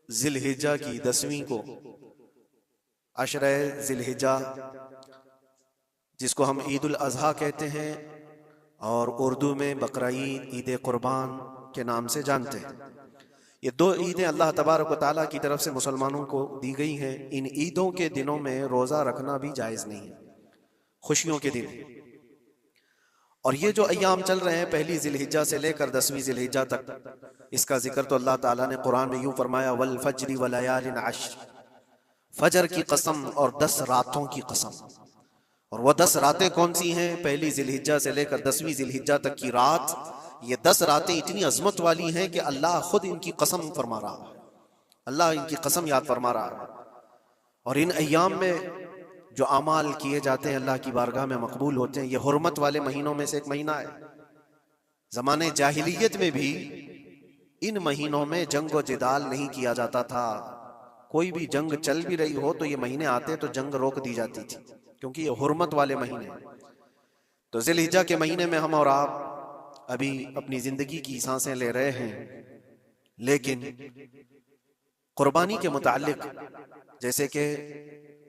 जिलहिज्जा की 10वीं को अशरे जिलहिज्जा, जिसको हम ईद उल अज़हा कहते हैं और उर्दू में बकरा ईद, ईद कुर्बान के नाम से जानते हैं। ये दो ईदें अल्लाह तबारक व तआला की तरफ से मुसलमानों को दी गई हैं। इन ईदों के दिनों में रोज़ा रखना भी जायज़ नहीं है, खुशियों के दिन। और ये जो अय्याम चल रहे हैं पहली जिलहिज्जा से लेकर 10वीं जिलहिज्जा तक, इसका जिक्र तो अल्लाह ताला ने कुरान में यूं फरमाया, वल फज्रि व लयालिन अश्र, फजर की कसम और 10 रातों की कसम। और वह 10 रातें कौन सी हैं? पहली जिलहिज्जा से लेकर 10वीं जिलहिज्जा तक की रात, ये 10 रातें इतनी अजमत वाली हैं कि अल्लाह खुद इनकी कसम फरमा रहा है, अल्लाह इनकी कसम याद फरमा रहा है। और इन अय्याम में जो अमाल किए जाते हैं अल्लाह की बारगाह में मकबूल होते हैं। ये हुर्मत वाले महीनों में से एक महीना है। ज़माने जाहिलियत में भी इन महीनों में जंग व जिदाल नहीं किया जाता था। कोई भी जंग चल भी रही हो तो ये महीने आते तो जंग रोक दी जाती थी, क्योंकि ये हुर्मत वाले महीने। तो जिलहिज्जा के महीने में हम और आप अभी अपनी जिंदगी की सांसें ले रहे हैं, लेकिन कुर्बानी के मुताल्लिक जैसे कि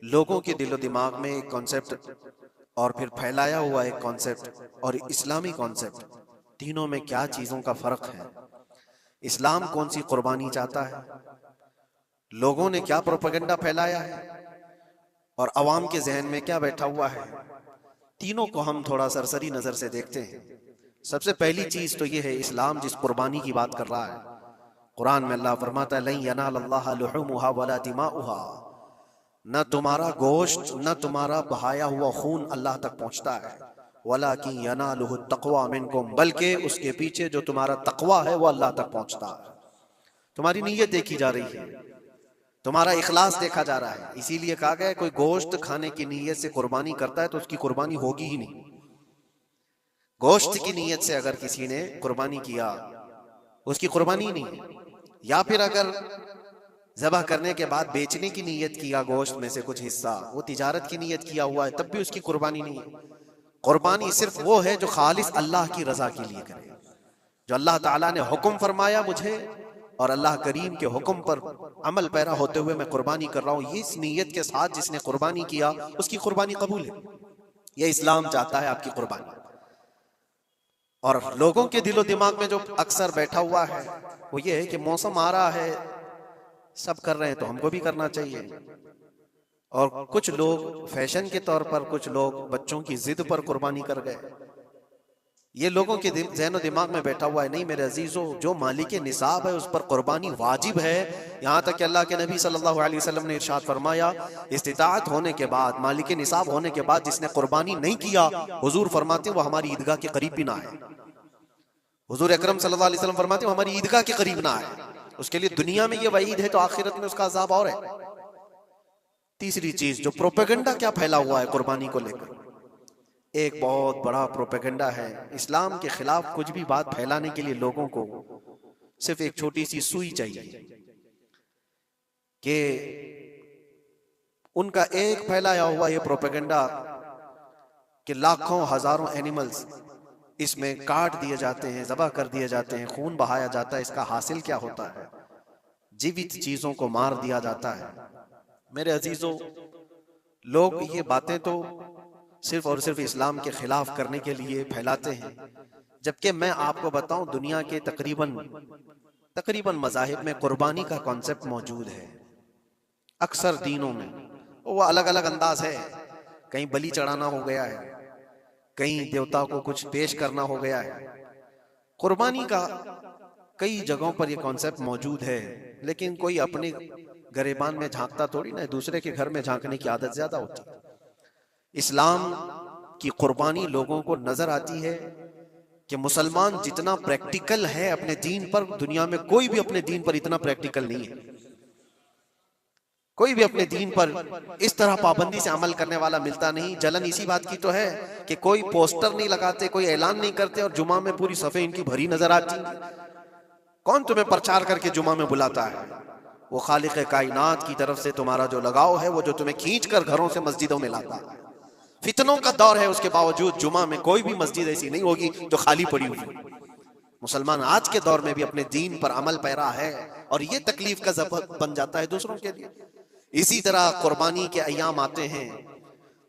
लोगों के दिलो दिमाग में एक कॉन्सेप्ट और फिर फैलाया हुआ एक कॉन्सेप्ट और इस्लामी कॉन्सेप्ट, तीनों में क्या चीजों का फर्क है? इस्लाम कौन सी कुर्बानी चाहता है? लोगों ने क्या प्रोपेगेंडा फैलाया है और अवाम के जहन में क्या बैठा हुआ है? तीनों को हम थोड़ा सरसरी नजर से देखते हैं। सबसे पहली चीज तो ये है, इस्लाम जिस कुर्बानी की बात कर रहा है, कुरान में अल्लाह फरमाता है, लन यनालल्लाह लुहुमुहा वला दिमाउहा, न तुम्हारा गोश्त न तुम्हारा बहाया हुआ खून अल्लाह तक पहुंचता है, वलाकिन यनालुहु तक़वा मिनकुम, बल्कि उसके पीछे जो तुम्हारा तक़वा है वो अल्लाह तक पहुंचता है। तुम्हारी नीयत देखी जा रही है, तुम्हारा इखलास देखा जा रहा है। इसीलिए कहा गया कोई गोश्त खाने की नीयत से कुर्बानी करता है तो उसकी कुर्बानी होगी ही नहीं। गोश्त की नीयत से अगर किसी ने कुर्बानी किया उसकी कुर्बानी नहीं है। या फिर अगर ज़बह करने के बाद बेचने की नीयत किया गोश्त में से कुछ हिस्सा, वो तिजारत की नीयत किया हुआ है, तब भी उसकी कुर्बानी नहीं है। कुर्बानी सिर्फ वो है जो खालिस अल्लाह की रजा के लिए करे, जो अल्लाह ताला ने हुक्म फरमाया मुझे और अल्लाह करीम के हुक्म पर अमल पैरा होते हुए मैं कुर्बानी कर रहा हूँ, ये इस नीयत के साथ जिसने कुर्बानी किया उसकी कुर्बानी कबूल है। ये इस्लाम चाहता है आपकी कुर्बानी। और लोगों के दिलो दिमाग में जो अक्सर बैठा हुआ है वो ये है कि मौसम आ रहा है, सब कर रहे हैं तो हमको भी करना चाहिए। और कुछ लोग फैशन के तौर पर, कुछ लोग बच्चों की जिद पर कुर्बानी कर गए। ये लोगों के ज़हन और दिमाग में बैठा हुआ है। नहीं मेरे अजीजों, जो मालिक निसाब है उस पर कुर्बानी वाजिब है। यहाँ तक कि अल्लाह के नबी सल्लल्लाहु अलैहि वसल्लम ने इरशाद फरमाया, इस्तिताअत होने के बाद, मालिक निसाब होने के बाद जिसने कुर्बानी नहीं किया, हुजूर फरमाते वो हमारी ईदगाह के करीब भी ना आए। हुजूर अकरम सल्लल्लाहु अलैहि वसल्लम फरमाते वो हमारी ईदगाह के करीब ना आए। उसके लिए दुनिया में ये वईद है तो आखिरत में उसका अज़ाब और है। तीसरी चीज, जो प्रोपेगेंडा क्या फैला हुआ है कुर्बानी को लेकर, एक बहुत बड़ा प्रोपेगेंडा है। इस्लाम के खिलाफ कुछ भी बात फैलाने के लिए लोगों को सिर्फ एक छोटी सी सुई चाहिए कि उनका एक फैलाया हुआ ये प्रोपेगेंडा कि लाखों हजारों एनिमल्स इसमें काट दिए जाते हैं, ज़बह कर दिए जाते हैं, खून बहाया जाता है, इसका हासिल क्या होता है? जीवित चीजों को मार दिया जाता है। मेरे अजीजों, लोग ये बातें तो सिर्फ और सिर्फ इस्लाम के खिलाफ करने के लिए फैलाते हैं, जबकि मैं आपको बताऊं दुनिया के तकरीबन मज़ाहिब में कुर्बानी का कॉन्सेप्ट मौजूद है। अक्सर दीनों में वो अलग अलग अंदाज है। कहीं बलि चढ़ाना हो गया है, कहीं देवता को कुछ पेश करना हो गया है। कुर्बानी का कई जगहों पर यह कॉन्सेप्ट मौजूद है, लेकिन कोई अपने गरेबान में झांकता थोड़ी ना, दूसरे के घर में झांकने की आदत ज्यादा होती है। इस्लाम की कुर्बानी लोगों को नजर आती है कि मुसलमान जितना प्रैक्टिकल है अपने दीन पर, दुनिया में कोई भी अपने दीन पर इतना प्रैक्टिकल नहीं है। कोई भी अपने दीन पर इस तरह पाबंदी से अमल करने वाला मिलता नहीं। जलन इसी बात की तो है कि कोई पोस्टर नहीं लगाते, कोई ऐलान नहीं करते और जुमा में पूरी सफे इनकी भरी नजर आती। कौन तुम्हें प्रचार करके जुमा में बुलाता है? वो खालिक कायनात की तरफ से तुम्हारा जो लगाव है, वो जो तुम्हें खींच कर घरों से मस्जिदों में लाता है। फितनों का दौर है, उसके बावजूद जुमा में कोई भी मस्जिद ऐसी नहीं होगी जो खाली पड़ी हुई। मुसलमान आज के दौर में भी अपने दीन पर अमल पैरा है और ये तकलीफ का सबब बन जाता है दूसरों के लिए। इसी तरह कुर्बानी के अय्याम आते हैं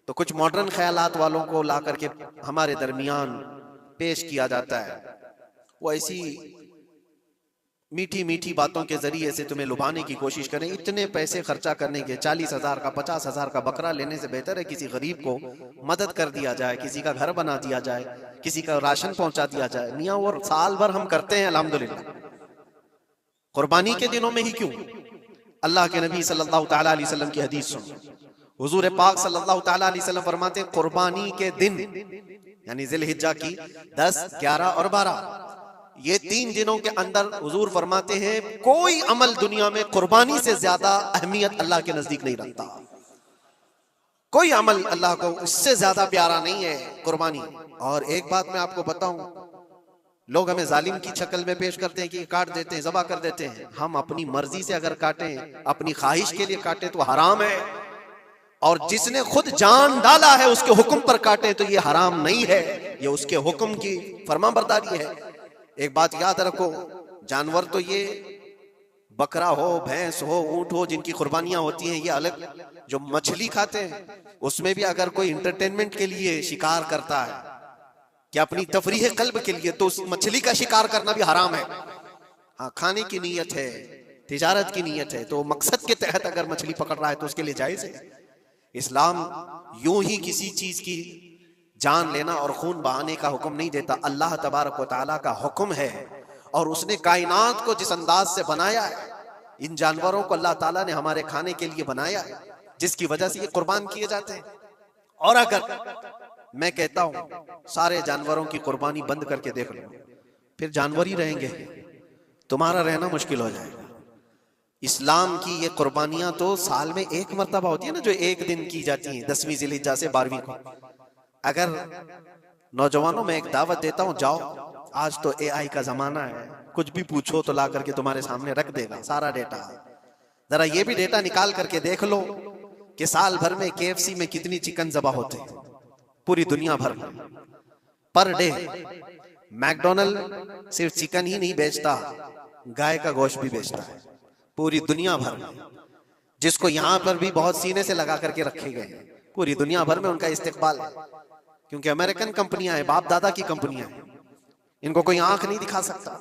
तो कुछ मॉडर्न ख्यालात वालों को ला करके हमारे दरमियान पेश किया जाता है। वो ऐसी मीठी मीठी बातों के जरिए से तुम्हें लुभाने की कोशिश करें। इतने पैसे खर्चा करने के 40,000 का 50,000 का बकरा लेने से बेहतर है किसी गरीब को मदद कर दिया जाए, किसी का घर बना दिया जाए, किसी का राशन पहुंचा दिया जाए। मियाँ और साल भर हम करते हैं अल्हम्दुलिल्लाह, कुर्बानी के दिनों में ही क्यों? अल्लाह के नबी सल्लल्लाहु तआला अलैहि वसल्लम की हदीस सुन, हुजूर पाक सल्लल्लाहु तआला अलैहि वसल्लम फरमाते हैं कुर्बानी के दिन यानी जिलहिज्जा की 10, 11 और 12 ये 3 दिनों के अंदर हुजूर फरमाते हैं कोई अमल दुनिया में कुर्बानी से ज्यादा अहमियत अल्लाह के नजदीक नहीं रखता। कोई अमल अल्लाह को इससे ज्यादा प्यारा नहीं है कुर्बानी। और एक बात मैं आपको बताऊं, लोग हमें जालिम की शक्ल में पेश करते हैं कि काट देते हैं, ज़बा कर देते हैं। हम अपनी मर्जी से अगर काटें, अपनी ख्वाहिश के लिए काटें तो हराम है, और जिसने खुद जान डाला है उसके हुक्म पर काटे तो ये हराम नहीं है, ये उसके हुक्म की फरमाबरदारी है। एक बात याद रखो, जानवर तो ये बकरा हो, भैंस हो, ऊंट हो, जिनकी कुर्बानियां होती हैं ये अलग। जो मछली खाते हैं उसमें भी अगर कोई इंटरटेनमेंट के लिए शिकार करता है कि अपनी तफरीह कल्ब के लिए, तो उस मछली का शिकार करना भी हराम है। हाँ, खाने की नीयत है, तिजारत की नीयत है, तो मकसद के तहत अगर मछली पकड़ रहा है तो उसके लिए जायज है। इस्लाम यूं ही किसी चीज की जान लेना और खून बहाने का हुक्म नहीं देता। अल्लाह तबारक व तआला का हुक्म है और उसने कायनात को जिस अंदाज से बनाया है, इन जानवरों को अल्लाह ताला ने हमारे खाने के लिए बनाया है, जिसकी वजह से ये कुर्बान किए जाते हैं। और अगर मैं कहता हूं सारे जानवरों की कुर्बानी बंद करके देख लो, फिर जानवर ही रहेंगे, तुम्हारा रहना मुश्किल हो जाएगा। इस्लाम की ये कुर्बानियां तो साल में एक मर्तबा होती है ना, जो एक दिन की जाती है 10वीं जिलहिज्जा से 12वीं को। अगर नौजवानों में एक दावत देता हूं, जाओ, आज तो AI का जमाना है, कुछ भी पूछो तो ला करके तुम्हारे सामने रख देगा सारा डेटा। जरा ये भी डेटा निकाल करके देख लो कि साल भर में KFC में कितनी चिकन ज़बा होते हैं पूरी दुनिया भर में पर डे। मैकडोनल्ड सिर्फ चिकन ही नहीं बेचता, गाय का गोश्त भी बेचता है पूरी दुनिया भर में, जिसको यहाँ पर भी बहुत सीने से लगा करके रखे गए हैं। पूरी दुनिया भर में उनका इस्तेकबाल है, क्योंकि अमेरिकन कंपनियां हैं, बाप दादा की कंपनियां हैं, इनको कोई आंख नहीं दिखा सकता।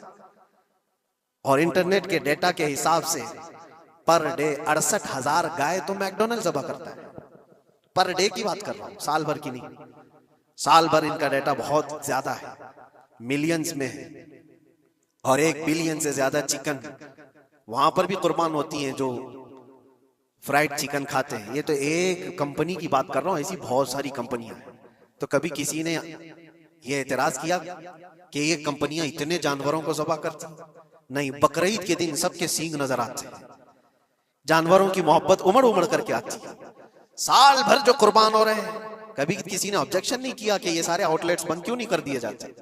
और इंटरनेट के डेटा के हिसाब से पर डे 68,000 गाय तो मैकडोनल्ड ज़बा करता है। पर डे की बात कर रहा हूं, साल भर की नहीं। साल भर इनका डेटा बहुत ज्यादा है, मिलियंस में है, और 1 बिलियन से ज्यादा चिकन वहां पर भी कुर्बान होती हैं जो फ्राइड चिकन खाते हैं। ये तो एक कंपनी की बात कर रहा हूं, ऐसी बहुत सारी कंपनियां हैं। तो कभी किसी ने ये एतराज किया कि ये कंपनियां इतने जानवरों को ज़बा करती? नहीं, बकरीद के दिन सबके सींग नजर आते हैं, जानवरों की मोहब्बत उमड़ उमड़ करके आती है। साल भर जो कुर्बान हो रहे हैं, कभी किसी ने ऑब्जेक्शन नहीं किया कि ये सारे आउटलेट्स बंद क्यों नहीं कर दिए जाते,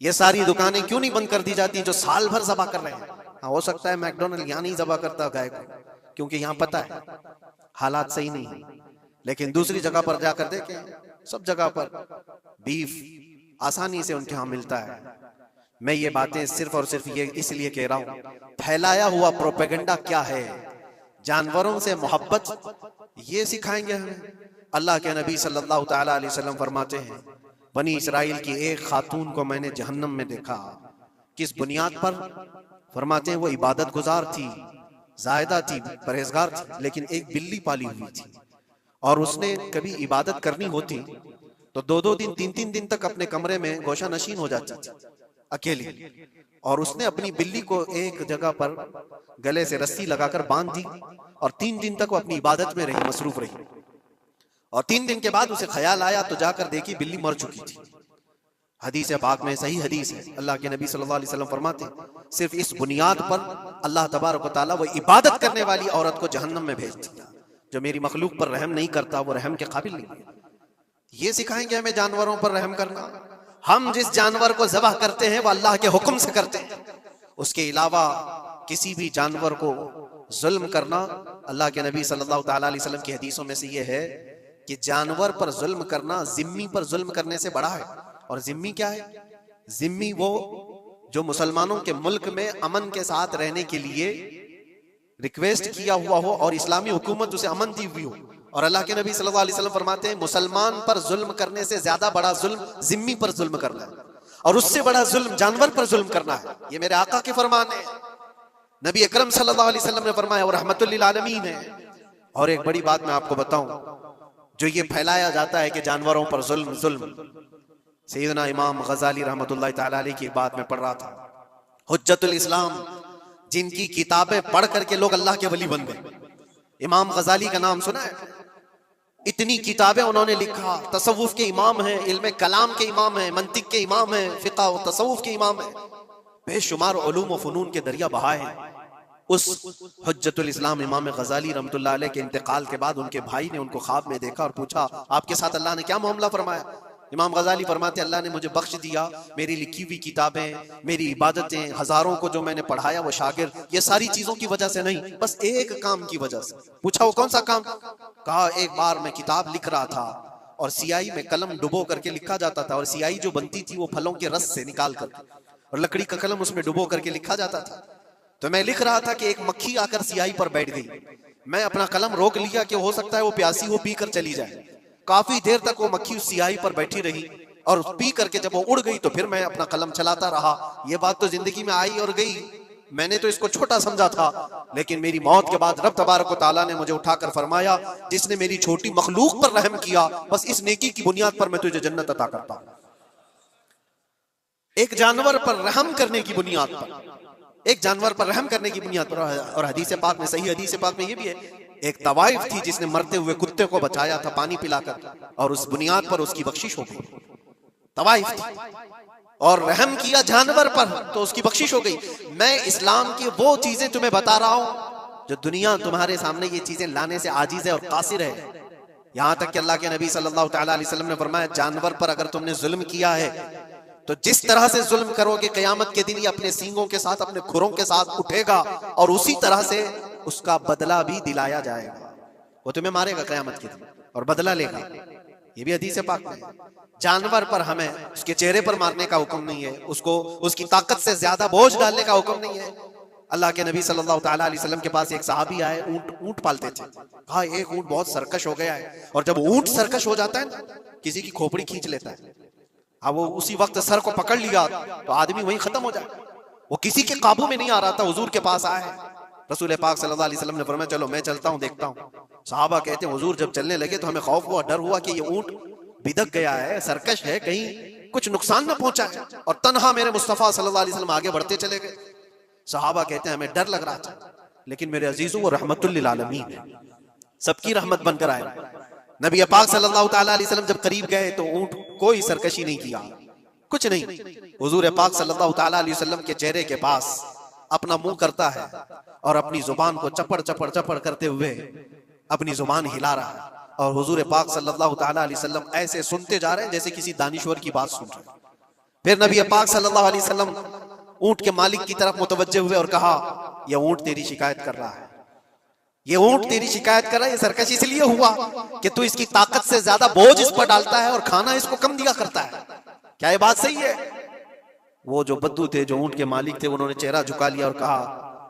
ये सारी दुकानें क्यों नहीं बंद कर दी जाती जो साल भर ज़बा कर रहे हैं। हाँ, हो सकता है मैकडोनल्ड यहाँ नहीं ज़बा करता गाय को, क्योंकि यहाँ पता है हालात सही नहीं है, लेकिन दूसरी जगह पर जाकर देखें, सब जगह पर बीफ आसानी से उनके यहाँ मिलता है। मैं ये बातें सिर्फ और सिर्फ ये इसलिए कह रहा हूँ, फैलाया हुआ प्रोपेगेंडा क्या है, जानवरों से मोहब्बत ये सिखाएंगे हमें। अल्लाह के नबी सल्लल्लाहु तआला अलैहि वसल्लम फरमाते हैं, बनी इसराइल की एक खातून को मैंने जहन्नम में देखा। किस बुनियाद पर? फरमाते हैं वो इबादत गुजार थी, जायदा थी, परहेजगार थी, लेकिन एक बिल्ली पाली हुई थी, और उसने कभी इबादत करनी होती तो 2-2 दिन 3-3 दिन तक अपने कमरे में गोशा नशीन हो जाती थी अकेली, और उसने अपनी बिल्ली को एक जगह पर गले से रस्सी लगाकर बांध दी, और 3 दिन तक वो अपनी इबादत में रही, मसरूफ रही। और 3 दिन के बाद उसे ख्याल आया तो जाकर देखी बिल्ली मर चुकी थी। हदीस पाक में, सही हदीस है, अल्लाह के नबी सल्लल्लाहु अलैहि वसल्लम फरमाते, सिर्फ इस बुनियाद पर अल्लाह तबारक व तआला वो इबादत करने वाली औरत को जहन्नम में भेज दिया। जो मेरी मखलूक पर रहम नहीं करता वो रहम के काबिल नहीं है। ये सिखाएंगे हमें जानवरों पर रहम करना। हम जिस जानवर को ज़बह करते हैं वो अल्लाह के हुक्म से करते हैं, उसके अलावा किसी भी जानवर को जुल्म करना, अल्लाह के नबी सल्लल्लाहु तआला अलैहि वसल्लम की हदीसों में से ये है कि जानवर पर जुल्म करना जिम्मी पर जुल्म करने से बड़ा है। और जिम्मी क्या है? जिम्मी वो जो मुसलमानों के मुल्क में अमन के साथ रहने के लिए रिक्वेस्ट किया हुआ हो और इस्लामी हुकूमत उसे अमन दी हुई हो। और अल्लाह के नबी सल्लल्लाहु अलैहि वसल्लम फरमाते हैं मुसलमान पर जुल्म करने से ज्यादा बड़ा जुल्म जिम्मी पर जुल्म करना है, और उससे बड़ा जुल्म जानवर पर जुल्म करना है। ये मेरे आका के फरमान है। नबी अकरम सल्लल्लाहु अलैहि वसल्लम ने फरमाया और रहमतुल लिल आलमीन है। और एक बड़ी बात मैं आपको बताऊं, जो ये फैलाया जाता है कि जानवरों पर जुल्म जुल्म, सैयदना इमाम गजाली रहमतुल्लाह तआला अलैह की बात में पढ़ रहा था, हुज्जतुल इस्लाम, जिनकी किताबें पढ़ करके लोग अल्लाह के वली बन गए। इमाम गजाली का नाम सुना है? इतनी किताबें उन्होंने लिखा, तसव्वुफ के इमाम हैं, इल्म कलाम के इमाम हैं, मंतिक के इमाम हैं, फिक़ह और तसव्वुफ के इमाम हैं, बेशुमार उलूम व फ़ुनून के दरिया बहाए हैं। उस हुज्जतुल इस्लाम इमाम गजाली रहमतुल्लाह अलैह के इंतकाल के बाद उनके भाई ने उनको ख्वाब में देखा और पूछा आपके साथ अल्लाह ने क्या मामला फरमाया? इमाम गजाली फरमाते अल्लाह ने मुझे बख्श दिया, मेरी लिखी हुई किताबें, मेरी इबादतें, हजारों को जो मैंने पढ़ाया वो शागिर, ये सारी चीजों की वजह से नहीं, बस एक काम की वजह से। पूछा वो कौन सा काम? कहा एक बार मैं किताब लिख रहा था और सियाही में कलम डुबो करके लिखा जाता था, और सियाही जो बनती थी वो फलों के रस से निकाल कर, और लकड़ी का कलम उसमें डुबो करके लिखा जाता था। तो मैं लिख रहा था कि एक मक्खी आकर सियाही पर बैठ गई। मैं अपना कलम रोक लिया कि हो सकता है वो प्यासी हो, पी कर चली जाए। काफी देर तक वो मक्खी उस सियाही पर बैठी रही और पी करके जब वो उड़ गई तो फिर मैं अपना कलम चलाता रहा। ये बात तो जिंदगी में आई और गई, मैंने तो इसको छोटा समझा था, लेकिन मेरी मौत के बाद रब तबारक व तआला ने मुझे उठाकर फरमाया जिसने मेरी छोटी मखलूक पर रहम किया, बस इस नेकी की बुनियाद पर मैं तुझे जन्नत अता करता हूं। एक जानवर पर रहम करने की बुनियाद पर, एक जानवर पर रहम करने की बुनियाद पर। और हदीस पाक में, सही हदीस पाक में ये भी है, एक तवाइफ थी जिसने मरते हुए कुत्ते को बचाया था पानी पिलाकर, और उस बुनियाद पर उसकी बख्शिश हो गई। तवाइफ थी और रहम किया जानवर पर तो उसकी बख्शिश हो गई। मैं इस्लाम की वो चीजें तुम्हें बता रहा हूं जो दुनिया तुम्हारे सामने ये चीजें लाने से आजिज है और कासिर है। यहां तक कि अल्लाह के नबी सल्लल्लाहु तआला अलैहि वसल्लम ने फरमाया जानवर पर अगर तुमने जुल्म किया है तो जिस तरह से जुल्म करोगे क़यामत के दिन ये अपने सींगों के साथ, अपने खुरों के साथ उठेगा और उसी तरह से उसका बदला भी दिलाया जाएगा। वो तुम्हें मारेगा क़यामत के दिन और बदला लेगा। ये भी हदीस पाक में। जानवर पर हमें उसके चेहरे पर मारने का हुक्म नहीं है, उसको उसकी ताकत से ज्यादा बोझ डालने का हुक्म नहीं है। अल्लाह के नबी सल्लल्लाहु तआला अलैहि वसल्लम के पास एक सहाबी आए, ऊंट पालते थे। कहा एक ऊंट बहुत सरकश हो गया है, और जब ऊंट सरकश हो जाता है ना, किसी की खोपड़ी खींच लेता है, अब वो उसी वक्त सर को पकड़ लिया तो आदमी वहीं खत्म हो जाए। वो किसी के काबू में नहीं आ रहा था, हुजूर के पास आए। रसूल पाक सल्लल्लाहु अलैहि वसल्लम ने फरमाया चलो मैं चलता हूं, देखता हूं। सहाबा कहते हैं हुजूर जब चलने लगे तो हमें खौफ हुआ, डर हुआ कि ये ऊंट बिदक गया है, सरकश है, कहीं कुछ नुकसान न पहुंचाए। और तन्हा मेरे मुस्तफा सल्लल्लाहु अलैहि वसल्लम आगे बढ़ते चले गए। सहाबा कहते हैं हमें डर लग रहा था, लेकिन मेरे अजीजों वो रहमतुल लिल आलमीन है, सबकी रहमत बनकर आए। नबी पाक सल्लल्लाहु तआला अलैहि वसल्लम जब करीब गए तो ऊंट कोई सरकशी नहीं किया, कुछ नहीं। हुजूर पाक सल्लल्लाहु तआला अलैहि वसल्लम के चेहरे के पास अपना मुंह करता है और अपनी जुबान को चपड़ चपड़ चपड़ करते हुए अपनी जुबान हिला रहा है, और हुजूर पाक सल्लल्लाहु तआला अलैहि वसल्लम ऐसे सुनते जा रहे हैं जैसे किसी दानिश्वर की बात सुन रहे हैं। फिर नबी पाक सल्लल्लाहु अलैहि वसल्लम ऊंट के मालिक की तरफ मुतवज्जे हुए और कहा यह ऊंट तेरी शिकायत कर रहा है, ये ऊंट तेरी शिकायत कर रहा है। ये सरकश इसलिए हुआ कि तू इसकी ताकत से ज्यादा बोझ इस पर डालता है और खाना इसको कम दिया करता है। क्या ये बात सही है? वो जो बद्दू थे, जो ऊंट के मालिक थे, उन्होंने चेहरा झुका लिया और कहा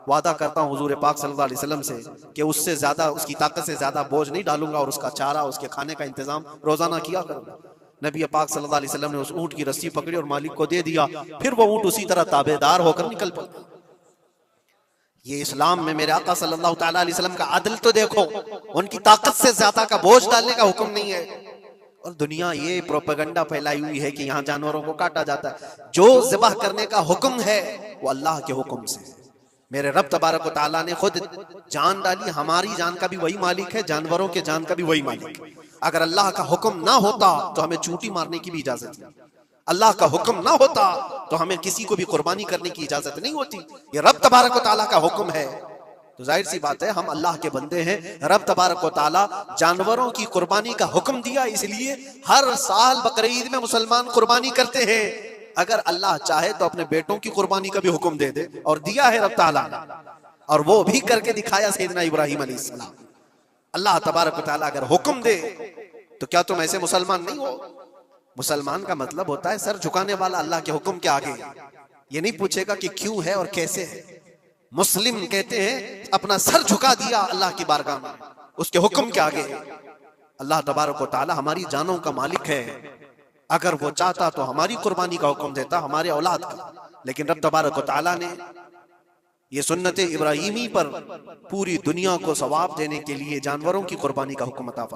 वादा करता हूं हुजूर पाक सल्लल्लाहु अलैहि वसल्लम से कि उससे ज्यादा, उसकी ताकत से ज्यादा बोझ नहीं डालूंगा और उसका चारा, उसके खाने का इंतजाम रोजाना किया करूंगा। नबी पाक सल्लल्लाहु अलैहि वसल्लम ने उस ऊंट की रस्सी पकड़ी और मालिक को दे दिया। फिर वो ऊंट उसी तरह ताबेदार होकर निकल पड़ा। ये इस्लाम में मेरे आका सल्लल्लाहु तआला अलैहि वसल्लम का अदल तो देखो, उनकी ताकत से ज्यादा का बोझ डालने का हुक्म नहीं है। और दुनिया ये प्रोपेगेंडा फैलाई हुई है कि यहाँ जानवरों को काटा जाता है। जो ज़िबाह करने का हुक्म है वो अल्लाह के हुक्म से। मेरे रब तबारक व तआला ने खुद जान डाली, हमारी जान का भी वही मालिक है, जानवरों के जान का भी वही मालिक है। अगर अल्लाह का हुक्म ना होता तो हमें चूंटी मारने की भी इजाजत नहीं, अल्लाह का हुक्म ना होता तो हमें किसी को भी कुर्बानी करने की इजाजत नहीं होती। ये रब तबारक व तआला का हुक्म है, तो जाहिर सी बात है हम अल्लाह के बंदे हैं। रब तबारक व तआला जानवरों की कुर्बानी का हुक्म दिया, इसलिए हर साल बकरीद में मुसलमान कुर्बानी करते हैं। अगर अल्लाह चाहे तो अपने बेटों की कुर्बानी का भी हुक्म दे दे, और दिया है रब तआला ने, और वो भी करके दिखाया सैयदना इब्राहीम अलैहिस्सलाम। अल्लाह तबारक व तआला अगर हुक्म दे तो क्या तुम ऐसे मुसलमान नहीं हो? मुसलमान का मतलब होता है सर झुकाने वाला अल्लाह के हुक्म के आगे। ये नहीं पूछेगा कि क्यों है और कैसे है। मुस्लिम कहते हैं अपना सर झुका दिया अल्लाह की बारगाह में, उसके हुक्म के आगे। अल्लाह तबारक व तआला हमारी जानों का मालिक है, अगर वो चाहता तो हमारी कुर्बानी का हुक्म देता, हमारे औलाद का। लेकिन रब तबारक व तआला ने ये सुन्नत इब्राहिमी पर पूरी दुनिया को सवाब देने के लिए जानवरों की कुर्बानी का हुक्म अता फरमाया।